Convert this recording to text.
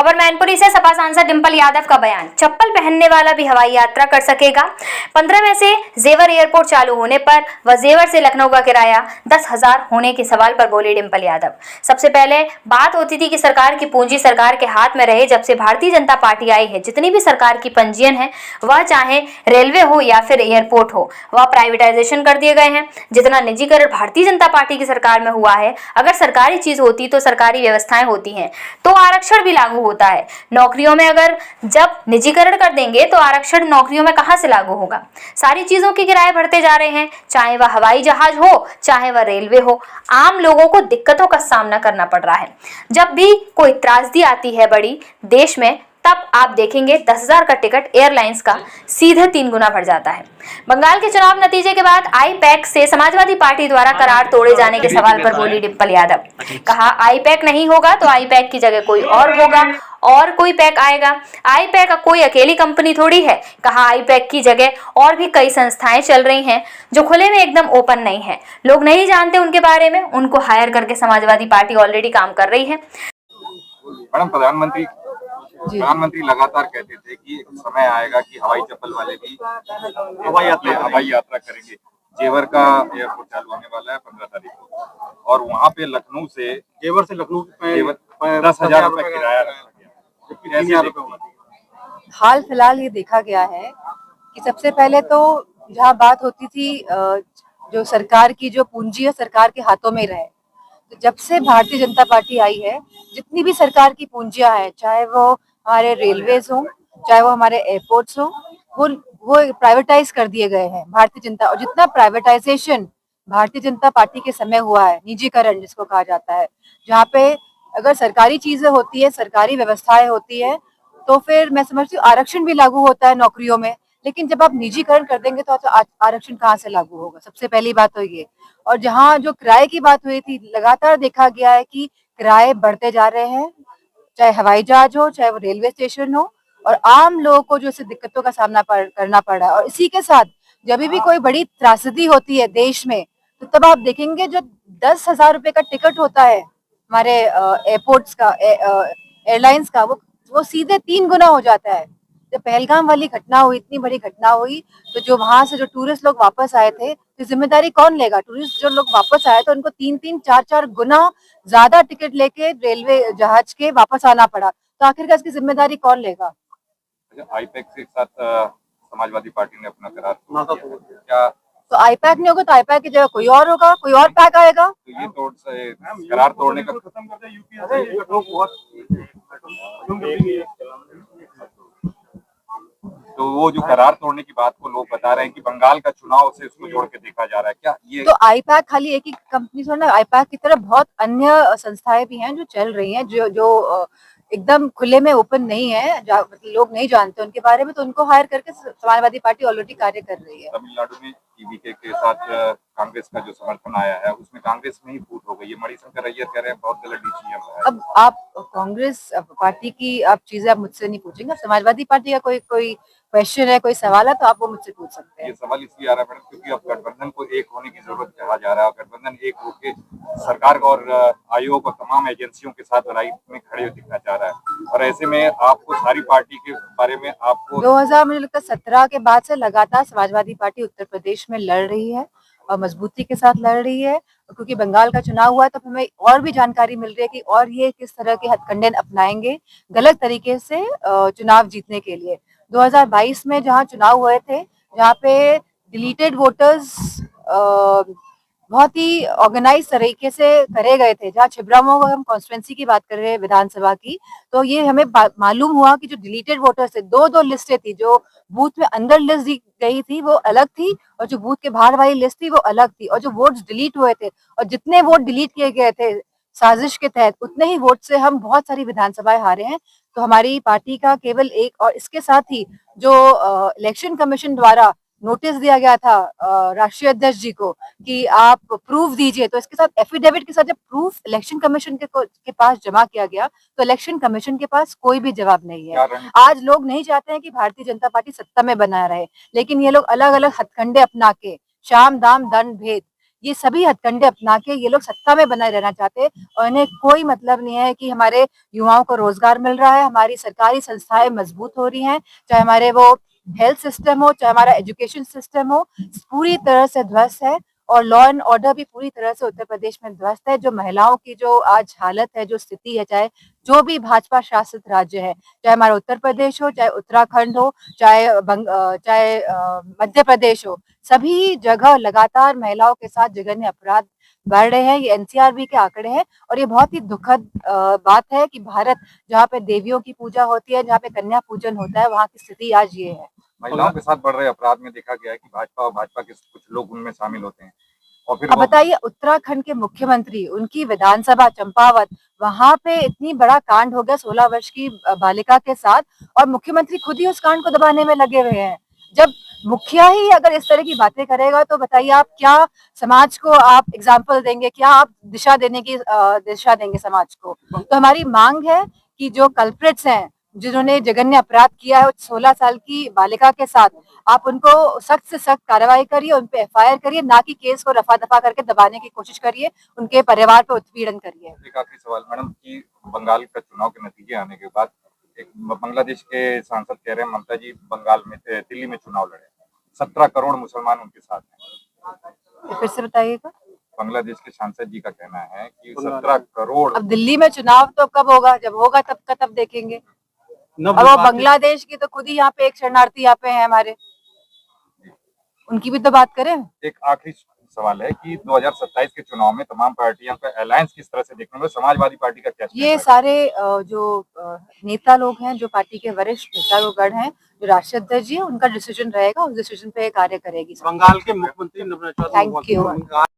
खबर मैनपुरी से सपा सांसद डिंपल यादव का बयान। चप्पल पहनने वाला भी हवाई यात्रा कर सकेगा। 15 में से जेवर एयरपोर्ट चालू होने पर व जेवर से लखनऊ का किराया 10,000 होने के सवाल पर बोले डिंपल यादव। सबसे पहले बात होती थी कि सरकार की पूंजी सरकार के हाथ में रहे। जब से भारतीय जनता पार्टी आई है, जितनी भी सरकार की पंजीयन है, वह चाहे रेलवे हो या फिर एयरपोर्ट हो, वह प्राइवेटाइजेशन कर दिए गए हैं। जितना निजीकरण भारतीय जनता पार्टी की सरकार में हुआ है, अगर सरकारी चीज होती तो सरकारी व्यवस्थाएं होती हैं तो आरक्षण भी लागू होता है। नौकरियों में अगर जब निजीकरण कर देंगे तो आरक्षण नौकरियों में कहां से लागू होगा। सारी चीजों के किराए बढ़ते जा रहे हैं, चाहे वह हवाई जहाज हो चाहे वह रेलवे हो। आम लोगों को दिक्कतों का सामना करना पड़ रहा है। जब भी कोई त्रासदी आती है बड़ी देश में, तब आप देखेंगे 10,000 का टिकट एयरलाइंस का सीधे 3 गुना बढ़ जाता है। बंगाल के चुनाव नतीजे के बाद आई पैक से समाजवादी पार्टी द्वारा करार तोड़े जाने के सवाल पर बोली डिंपल यादव। कहा, आई पैक नहीं होगा तो आई पैक की जगह कोई और होगा और कोई पैक आएगा। आई पैक कोई अकेली कंपनी थोड़ी है। कहा, आई पैक की जगह और भी कई संस्थाएं चल रही हैं जो खुले में एकदम ओपन नहीं है। लोग नहीं जानते उनके बारे में, उनको हायर करके समाजवादी पार्टी ऑलरेडी काम कर रही है। मैडम, प्रधानमंत्री लगातार कहते थे कि एक समय आएगा कि हवाई चप्पल वाले भी हवाई यात्रा करेंगे। जेवर का एयरपोर्ट चालू होने वाला है 15 तारीख को, और वहाँ पे लखनऊ से जेवर से लखनऊ 10,000 रुपए किराया रखा गया। हाल फिलहाल ये देखा गया है कि सबसे पहले तो जहाँ बात होती थी जो सरकार की जो पूंजी है सरकार के हाथों में रहे, तो जब से भारतीय जनता पार्टी आई है, जितनी भी सरकार की पूंजियां हैं, चाहे वो हमारे रेलवेज हो, चाहे वो हमारे एयरपोर्ट्स हो, वो प्राइवेटाइज कर दिए गए हैं भारतीय जनता। और जितना प्राइवेटाइजेशन भारतीय जनता पार्टी के समय हुआ है, निजीकरण जिसको कहा जाता है, जहाँ पे अगर सरकारी चीजें होती है, सरकारी व्यवस्थाएं होती है, तो फिर मैं समझती हूँ आरक्षण भी लागू होता है नौकरियों में। लेकिन जब आप निजीकरण कर देंगे तो आरक्षण कहाँ से लागू होगा, सबसे पहली बात तो ये। और जहाँ जो किराए की बात हुई थी, लगातार देखा गया है कि किराए बढ़ते जा रहे हैं, चाहे हवाई जहाज हो चाहे वो रेलवे स्टेशन हो, और आम लोगों को जो इससे दिक्कतों का सामना करना पड़ रहा है। और इसी के साथ जब भी कोई बड़ी त्रासदी होती है देश में, तो तब आप देखेंगे जो 10,000 रुपए का टिकट होता है हमारे एयरपोर्ट्स का, एयरलाइंस का, वो सीधे 3 गुना हो जाता है। जब पहलगाम वाली घटना हुई, इतनी बड़ी घटना हुई, तो जो वहां से जो टूरिस्ट लोग वापस आए थे, तो जिम्मेदारी कौन लेगा। टूरिस्ट जो लोग वापस आए तो उनको 3-3, 4-4 गुना ज्यादा टिकट लेके रेलवे जहाज के वापस आना पड़ा। तो आखिरकार इसकी जिम्मेदारी कौन लेगा। आईपैक के साथ समाजवादी पार्टी ने अपना करार क्या, तो आईपैक नहीं होगा तो आईपैक की जगह कोई और होगा, कोई और पैक आएगा। तो ये करार तोड़ने का खत्म कर दिया तो वो जो करार तोड़ने की बात को लोग बता रहे हैं कि बंगाल का चुनाव से उसको जोड़ के देखा जा रहा है। क्या ये तो आईपैक खाली एक ही कंपनी थोड़ा ना, आईपैक की तरह बहुत अन्य संस्थाएं भी हैं जो चल रही हैं, जो एकदम खुले में ओपन नहीं है, लोग नहीं जानते उनके बारे में, तो उनको हायर करके समाजवादी पार्टी ऑलरेडी कार्य कर रही है। तमिलनाडु में टीवीके के साथ कांग्रेस का जो समर्थन आया है, उसमें कांग्रेस में ही फूट हो गई है। मणिशंकर अय्यर कह रहे हैं बहुत गलत डिसीजन है। अब आप कांग्रेस पार्टी की आप चीजें आप मुझसे नहीं पूछेंगे। समाजवादी पार्टी का कोई क्वेश्चन है, कोई सवाल है, तो आप वो मुझसे पूछ सकते हैं। ये सवाल इसलिए आ रहा है मैडम क्योंकि अब गठबंधन को एक होने की जरूरत कहा जा रहा है। गठबंधन एक होकर सरकार और आयोग और तमाम एजेंसियों के साथ लड़ाई में खड़े दिखना चाह रहा है, और ऐसे में आपको सारी पार्टी के बारे में आपको 2017 के बाद से लगातार समाजवादी पार्टी उत्तर प्रदेश में लड़ रही है और मजबूती के साथ लड़ रही है, क्योंकि बंगाल का चुनाव हुआ तो हमें और भी जानकारी मिल रही है कि और ये किस तरह के हथकंडे अपनाएंगे गलत तरीके से चुनाव जीतने के लिए। 2022 में जहां चुनाव हुए थे, जहां पे डिलीटेड वोटर्स बहुत ही ऑर्गेनाइज तरीके से करे गए थे, जहाँ छिबरामऊ हम कॉन्स्टिट्यूंसी की बात कर रहे हैं विधानसभा की, तो ये हमें मालूम हुआ कि जो डिलीटेड वोटर्स थे, दो लिस्टें थी, जो बूथ में अंदर लिस्ट दी गई थी वो अलग थी और जो बूथ के बाहर वाली लिस्ट थी वो अलग थी, और जो वोट्स डिलीट हुए थे और जितने वोट डिलीट किए गए थे साजिश के तहत, उतने ही वोट से हम बहुत सारी विधानसभाएं हारे हैं। तो हमारी पार्टी का केवल एक, और इसके साथ ही जो इलेक्शन कमीशन द्वारा नोटिस दिया गया था राष्ट्रीय अध्यक्ष जी को कि आप प्रूफ दीजिए, तो इसके साथ एफिडेविट के साथ जब प्रूफ इलेक्शन कमीशन के पास जमा किया गया, तो इलेक्शन कमीशन के पास कोई भी जवाब नहीं है। आज लोग नहीं चाहते हैं कि भारतीय जनता पार्टी सत्ता में बना रहे, लेकिन ये लोग अलग अलग हथकंडे अपना के, शाम दाम दंड भेद, ये सभी हथकंडे अपना के ये लोग सत्ता में बने रहना चाहते हैं और इन्हें कोई मतलब नहीं है कि हमारे युवाओं को रोजगार मिल रहा है, हमारी सरकारी संस्थाएं मजबूत हो रही हैं, चाहे हमारे वो हेल्थ सिस्टम हो, चाहे हमारा एजुकेशन सिस्टम हो, पूरी तरह से ध्वस्त है। और लॉ एंड ऑर्डर भी पूरी तरह से उत्तर प्रदेश में ध्वस्त है। जो महिलाओं की जो आज हालत है, जो स्थिति है, चाहे जो भी भाजपा शासित राज्य है, चाहे हमारा उत्तर प्रदेश हो, चाहे उत्तराखंड हो, चाहे मध्य प्रदेश हो, सभी जगह लगातार महिलाओं के साथ जघन्य अपराध बढ़ रहे हैं। ये एनसीआरबी के आंकड़े हैं और ये बहुत ही दुखद बात है कि भारत जहाँ पे देवियों की पूजा होती है, जहाँ पे कन्या पूजन होता है, वहाँ की स्थिति आज ये है। महिलाओं के साथ बढ़ रहे अपराध में देखा गया है कि भाजपा और भाजपा के कुछ लोग उनमें शामिल होते हैं और फिर अब बताइए, उत्तराखंड के मुख्यमंत्री, उनकी विधानसभा चंपावत, वहां पे इतनी बड़ा कांड हो गया 16 वर्ष की बालिका के साथ और मुख्यमंत्री खुद ही उस कांड को दबाने में लगे हुए हैं। जब मुखिया ही अगर इस तरह की बातें करेगा तो बताइए आप क्या समाज को आप एग्जाम्पल देंगे, क्या आप दिशा देंगे समाज को। तो हमारी मांग है कि जो कल्प्रिट्स हैं, जिन्होंने जघन्य अपराध किया है 16 साल की बालिका के साथ, आप उनको सख्त से सख्त कार्रवाई करिए, उन पे एफआईआर करिए, ना कि केस को रफा दफा करके दबाने की कोशिश करिए, उनके परिवार पे उत्पीड़न करिए। एक आखिरी सवाल मैडम कि बंगाल का चुनाव के नतीजे आने के बाद एक बांग्लादेश के सांसद कह रहे हैं ममता जी दिल्ली में चुनाव लड़े, 17 करोड़ मुसलमान उनके साथ हैं। फिर से बताइएगा। बांग्लादेश के सांसद जी का कहना है कि 17 करोड़। अब दिल्ली में चुनाव तो कब होगा, जब होगा तब का तब देखेंगे। अब वो बांग्लादेश की तो खुद ही यहाँ पे एक शरणार्थी यहाँ पे है हमारे, उनकी भी तो बात करें। एक आखिरी सवाल है कि 2027 के चुनाव में तमाम पार्टियों का अलायंस किस तरह से देखने में, समाजवादी पार्टी का क्या? ये सारे जो नेता लोग हैं, जो पार्टी के वरिष्ठ नेता लोग हैं, जो राष्ट्रीय अध्यक्ष जी है, उनका डिसीजन रहेगा, उस डिसीजन पे कार्य करेगी बंगाल के मुख्यमंत्री। Thank you.